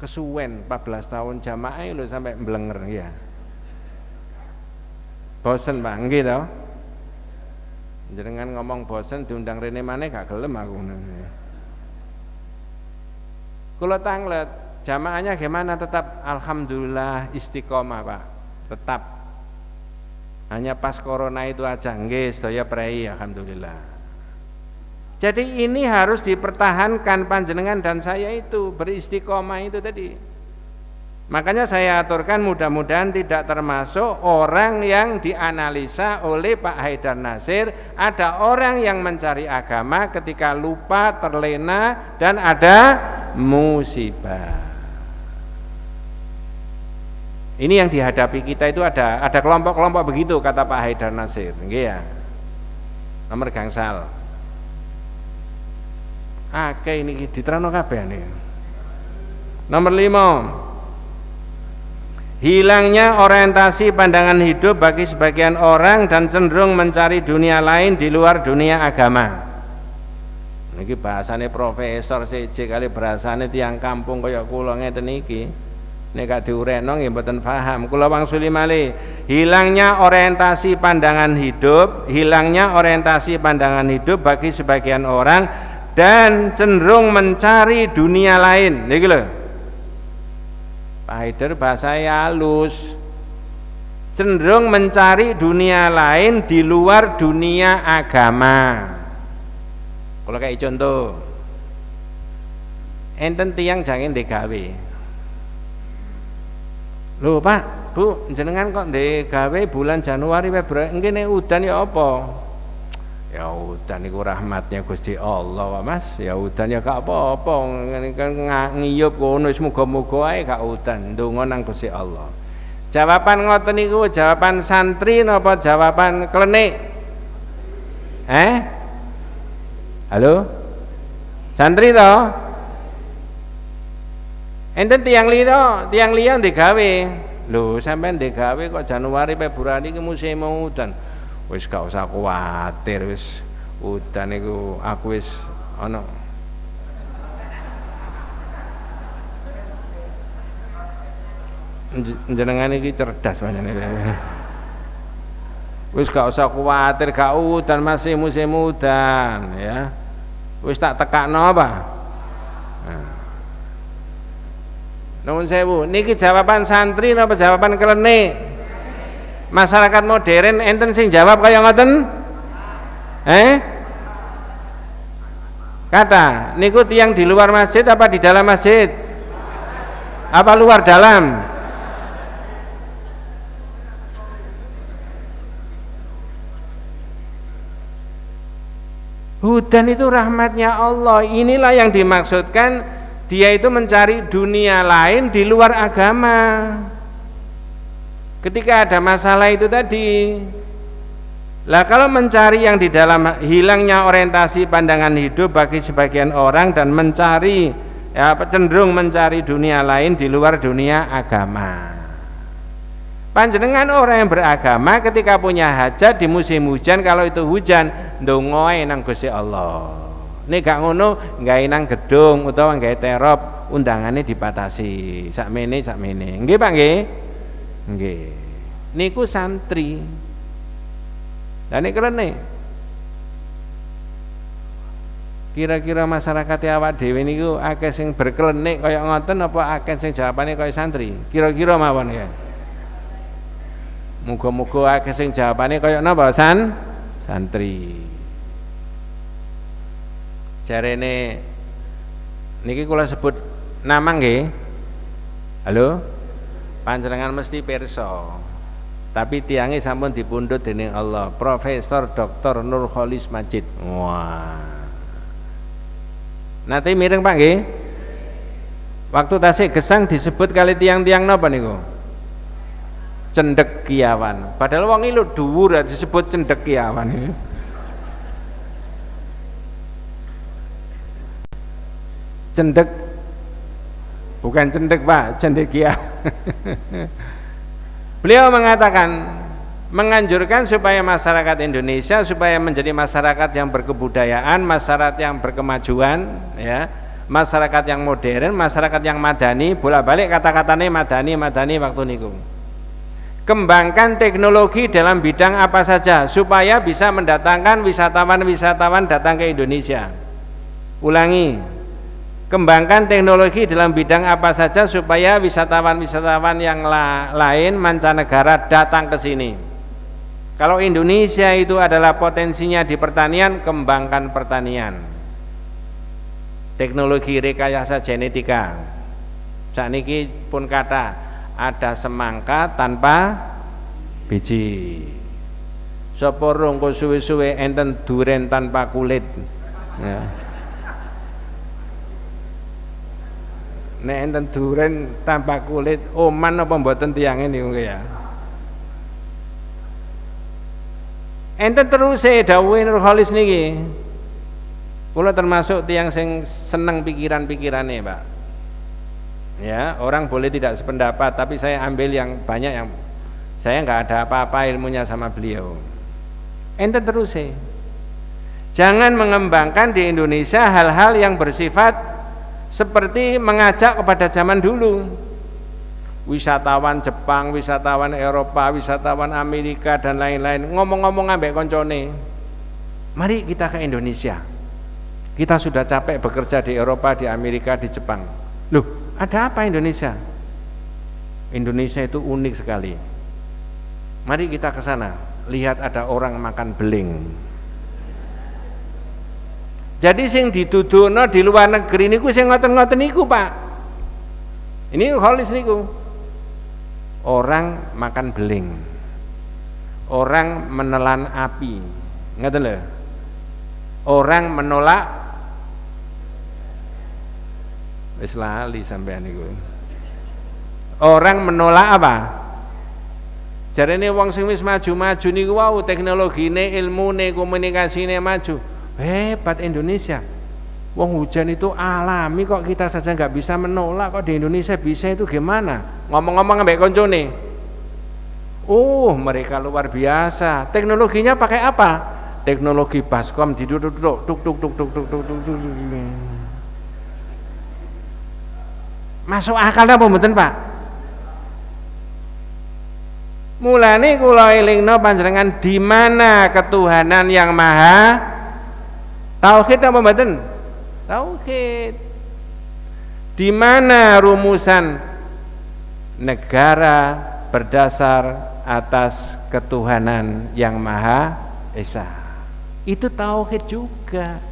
Kesuwen 14 tahun jamaah lho sampai mblenger ya. Bosen Pak, nggih to? Jenengan ngomong bosen diundang rene maneh gak gelem aku. Kula tanglet, jamaahnya gimana? Tetap alhamdulillah istiqomah Pak. Tetap. Hanya pas corona itu aja nggih sedaya prei alhamdulillah. Jadi ini harus dipertahankan panjenengan dan saya itu beristiqomah itu tadi. Makanya saya aturkan mudah-mudahan tidak termasuk orang yang dianalisa oleh Pak Haidar Nasir. Ada orang yang mencari agama ketika lupa, terlena, dan ada musibah. Ini yang dihadapi kita itu ada kelompok-kelompok begitu kata Pak Haidar Nasir, nggih ya. Nomor gangsal. Akeh ini diterangno kabeh nih. Nomor 5. Hilangnya orientasi pandangan hidup bagi sebagian orang dan cenderung mencari dunia lain di luar dunia agama. Niki bahasane profesor CJ kali bahasane tiang kampung kaya kula ngeten iki. Nek gak diurekno nggih mboten paham. Kula wangsuli malih, hilangnya orientasi pandangan hidup bagi sebagian orang dan cenderung mencari dunia lain. Niki lho. Pak Haidar bahasa halus. Cenderung mencari dunia lain di luar dunia agama. Kalau kayak contoh, enten tiang jangan digawe. Loh Pak, Bu, jenengan kok ndek gawe bulan Januari Februari ngene udan ya apa? Ya udan niku rahmatnya Gusti Allah, Pak Mas. Ya udan ya gak apa-apa. Ngiyup kono wis muga-muga ae gak udan. Ndonga nang Gusti Allah. Jawaban ngoten niku jawaban santri napa jawaban klenik? Halo? Santri to? Enten tiang liya digawe. Lho, sampean digawe kok Januari Februari iki musim udan. Wis gak usah kuwatir, wis udan niku aku wis ana. Jenengan iki cerdas panjenengan. Wis gak usah kuwatir, gak udan, masih musim udan ya. Wis tak tekakno apa? Nuwun sewu, niki jawaban santri napa jawaban klenik? Masyarakat modern enten sing jawab kaya ngoten? Kata, niku tiang di luar masjid apa di dalam masjid? Apa luar dalam? Hudan itu rahmatnya Allah. Inilah yang dimaksudkan dia itu mencari dunia lain di luar agama. Ketika ada masalah itu tadi. Lah kalau mencari yang di dalam, hilangnya orientasi pandangan hidup bagi sebagian orang dan mencari cenderung mencari dunia lain di luar dunia agama. Panjenengan orang yang beragama ketika punya hajat di musim hujan, kalau itu hujan ndonga nang Gusti Allah. Nek gak ngono gawe nang gedung utawa gawe terop, undangane dipatasi. Sakmene. Nggih Pak nggih? Nggih. Niku santri. Lah nek krene kira-kira masyarakat awak dhewe niku akeh sing berkelenik kaya ngoten apa akeh sing jawabane kaya santri? Kira-kira mawon ya. Muga-muga akeh sing jawabane kaya napa santri. Jarene niki kula sebut nama nggih. Halo? Panjenengan mesti pirsa. Tapi tiange sampun dipundhut dening Allah, Profesor Dr. Nurholis Majid. Wah. Nanti mireng Pak nggih. Waktu tasik gesang disebut kali tiang-tiang napa niku? Cendekiawan. Padahal wong iki lho dhuwur disebut cendekiawan iki. Cendek bukan cendek Pak, cendekia. Beliau mengatakan menganjurkan supaya masyarakat Indonesia supaya menjadi masyarakat yang berkebudayaan, masyarakat yang berkemajuan ya, masyarakat yang modern, masyarakat yang madani, bolak-balik kata-katanya madani waktu niku. Kembangkan teknologi dalam bidang apa saja supaya bisa mendatangkan wisatawan-wisatawan datang ke Indonesia. Ulangi, kembangkan teknologi dalam bidang apa saja supaya wisatawan-wisatawan yang lain mancanegara datang ke sini. Kalau Indonesia itu adalah potensinya di pertanian, kembangkan pertanian. Teknologi rekayasa genetika. Sakniki pun kata ada semangka tanpa biji. Sapa rongko suwe-suwe enten duren tanpa kulit. Ya. Nek enten duren tanpa kulit, oman apa mboten tiange niku ya. Enten terus dawuhe Nurholis niki. Kula termasuk tiang sing seneng pikiran-pikirane, Pak. Ya, orang boleh tidak sependapat, tapi saya ambil yang banyak yang saya nggak ada apa-apa ilmunya sama beliau. Enten terus jangan mengembangkan di Indonesia hal-hal yang bersifat seperti mengajak kepada zaman dulu. Wisatawan Jepang, wisatawan Eropa, wisatawan Amerika dan lain-lain ngomong-ngomong ambek koncone, mari kita ke Indonesia. Kita sudah capek bekerja di Eropa, di Amerika, di Jepang. Loh, ada apa Indonesia? Indonesia itu unik sekali. Mari kita ke sana, lihat ada orang makan beling. Jadi sing dituduhno di luar negeri niku sing ngoten-ngoten niku, Pak. Ini Holis niku. Orang makan beling. Orang menelan api. Ngoten lho. Orang menolak wis lali sampean niku. Orang menolak apa? Jarene wong sing wis maju-maju niku wau teknologine, ilmune, komunikasine maju. Hebat Indonesia. Wong hujan itu alami kok kita saja nggak bisa menolak, kok di Indonesia bisa, itu gimana? Ngomong-ngomong ambek koncone. Mereka luar biasa. Teknologinya pakai apa? Teknologi baskom diduduk tuk. Masuk akal apa mboten, Pak? Mulane kula elingno panjenengan di mana ketuhanan yang maha tauhid apa mboten? Tauhid. Di mana rumusan negara berdasar atas ketuhanan yang maha esa. Itu tauhid juga.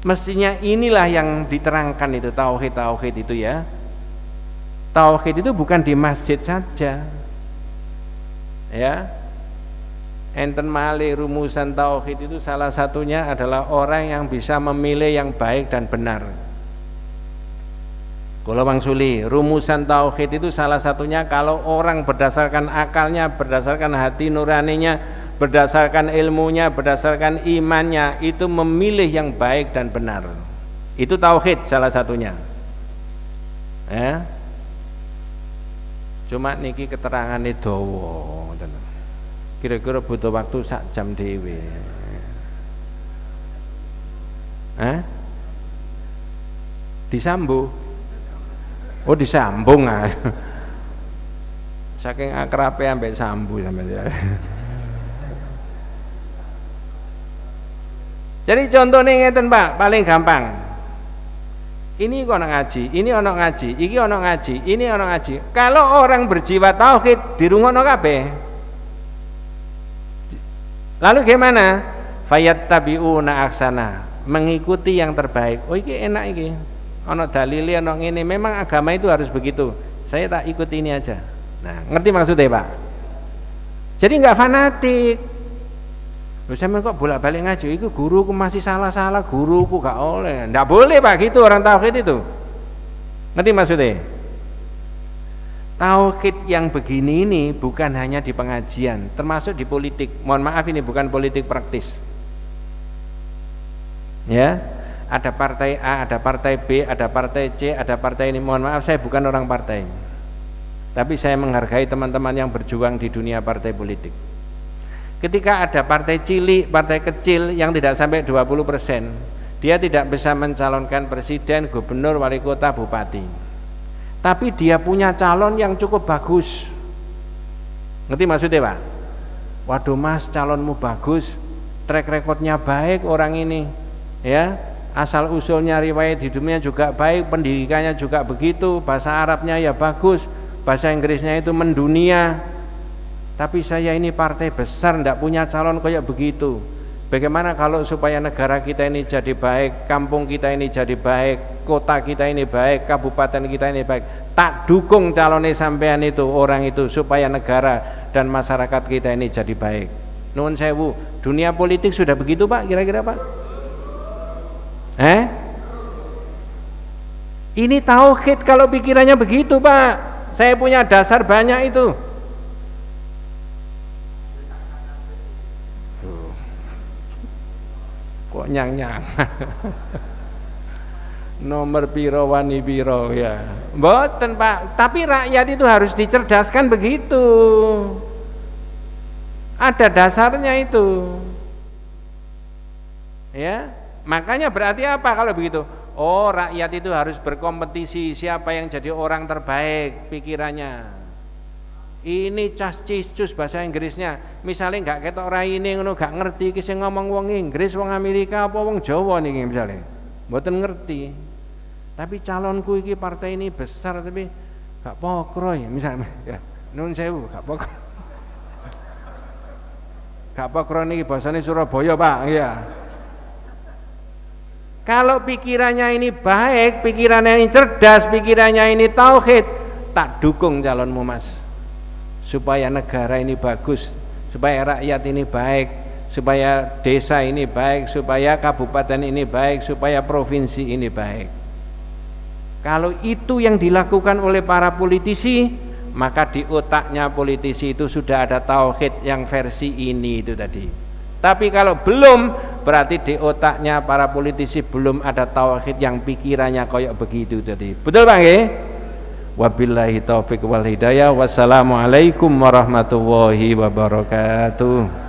Mestinya inilah yang diterangkan itu tauhid itu ya. Tauhid itu bukan di masjid saja. Ya. Enten malih rumusan tauhid itu salah satunya adalah orang yang bisa memilih yang baik dan benar. Kula wangsuli, rumusan tauhid itu salah satunya kalau orang berdasarkan akalnya, berdasarkan hati nuraninya, berdasarkan ilmunya, berdasarkan imannya, itu memilih yang baik dan benar. Itu tauhid salah satunya. Ya. Cuma niki keterangane dawa. Kira-kira butuh waktu sak jam dhewe. Disambung. Disambung ah. Saking akrabe ambek sambu sampeyan. Jadi contohnya ngeten Pak, paling gampang. Ini kok ngaji, ini ono ngaji, iki ono ngaji, ini ono ngaji. Kalau orang berjiwa tauhid dirungokno kabeh. Lalu gimana? Fayattabi'una aksana, mengikuti yang terbaik. Iki enak iki. Ono dalile ono ngene, memang agama itu harus begitu. Saya tak ikuti ini aja. Nah, ngerti maksudnya, Pak? Jadi enggak fanatik. Loh sampean kok bolak-balik ngaji, itu guruku masih salah-salah, guruku gak oleh. Enggak boleh Pak gitu orang tauhid itu. Ngerti maksudnya? Tauhid yang begini ini bukan hanya di pengajian, termasuk di politik. Mohon maaf ini bukan politik praktis. Ya, ada partai A, ada partai B, ada partai C, ada partai ini. Mohon maaf saya bukan orang partai. Tapi saya menghargai teman-teman yang berjuang di dunia partai politik. Ketika ada partai cilik, partai kecil yang tidak sampai 20%, dia tidak bisa mencalonkan presiden, gubernur, wali kota, bupati. Tapi dia punya calon yang cukup bagus. Ngerti maksudnya Pak? Waduh Mas, calonmu bagus, track recordnya baik orang ini, ya, asal usulnya riwayat hidupnya juga baik, pendidikannya juga begitu, bahasa Arabnya ya bagus, bahasa Inggrisnya itu mendunia. Tapi saya ini partai besar, tidak punya calon kayak begitu. Bagaimana kalau supaya negara kita ini jadi baik, kampung kita ini jadi baik, kota kita ini baik, kabupaten kita ini baik. Tak dukung calonnya sampean itu, orang itu, supaya negara dan masyarakat kita ini jadi baik. Nuwun sewu, dunia politik sudah begitu Pak, kira-kira Pak? Ini tauhid kalau pikirannya begitu Pak. Saya punya dasar banyak itu. Kok nyang-nyang. Nomor piro wani piro ya. Mboten Pak, tapi rakyat itu harus dicerdaskan begitu. Ada dasarnya itu. Ya, makanya berarti apa kalau begitu? Oh, rakyat itu harus berkompetisi siapa yang jadi orang terbaik pikirannya. Ini cas-cis bahasa Inggrisnya. Misalnya nggak ketok raine ngono, gak ngerti iki sing ngomong wong Inggris, wong Amerika apa wong Jawa niki misalnya. Mboten ngerti. Tapi calonku iki partai ini besar tapi gak pokro ya misalnya. Ya, nuwun sewu, gak pokro. Gak pokro niki basane Surabaya, Pak. Iya. Kalau pikirannya ini baik, pikirannya ini cerdas, pikirannya ini tauhid, tak dukung calonmu Mas. Supaya negara ini bagus, supaya rakyat ini baik, supaya desa ini baik, supaya kabupaten ini baik, supaya provinsi ini baik. Kalau itu yang dilakukan oleh para politisi, maka di otaknya politisi itu sudah ada tauhid yang versi ini itu tadi. Tapi kalau belum, berarti di otaknya para politisi belum ada tauhid yang pikirannya kayak begitu tadi. Betul Bang nggih? Wabillahi taufik wal hidayah. Wassalamualaikum warahmatullahi wabarakatuh.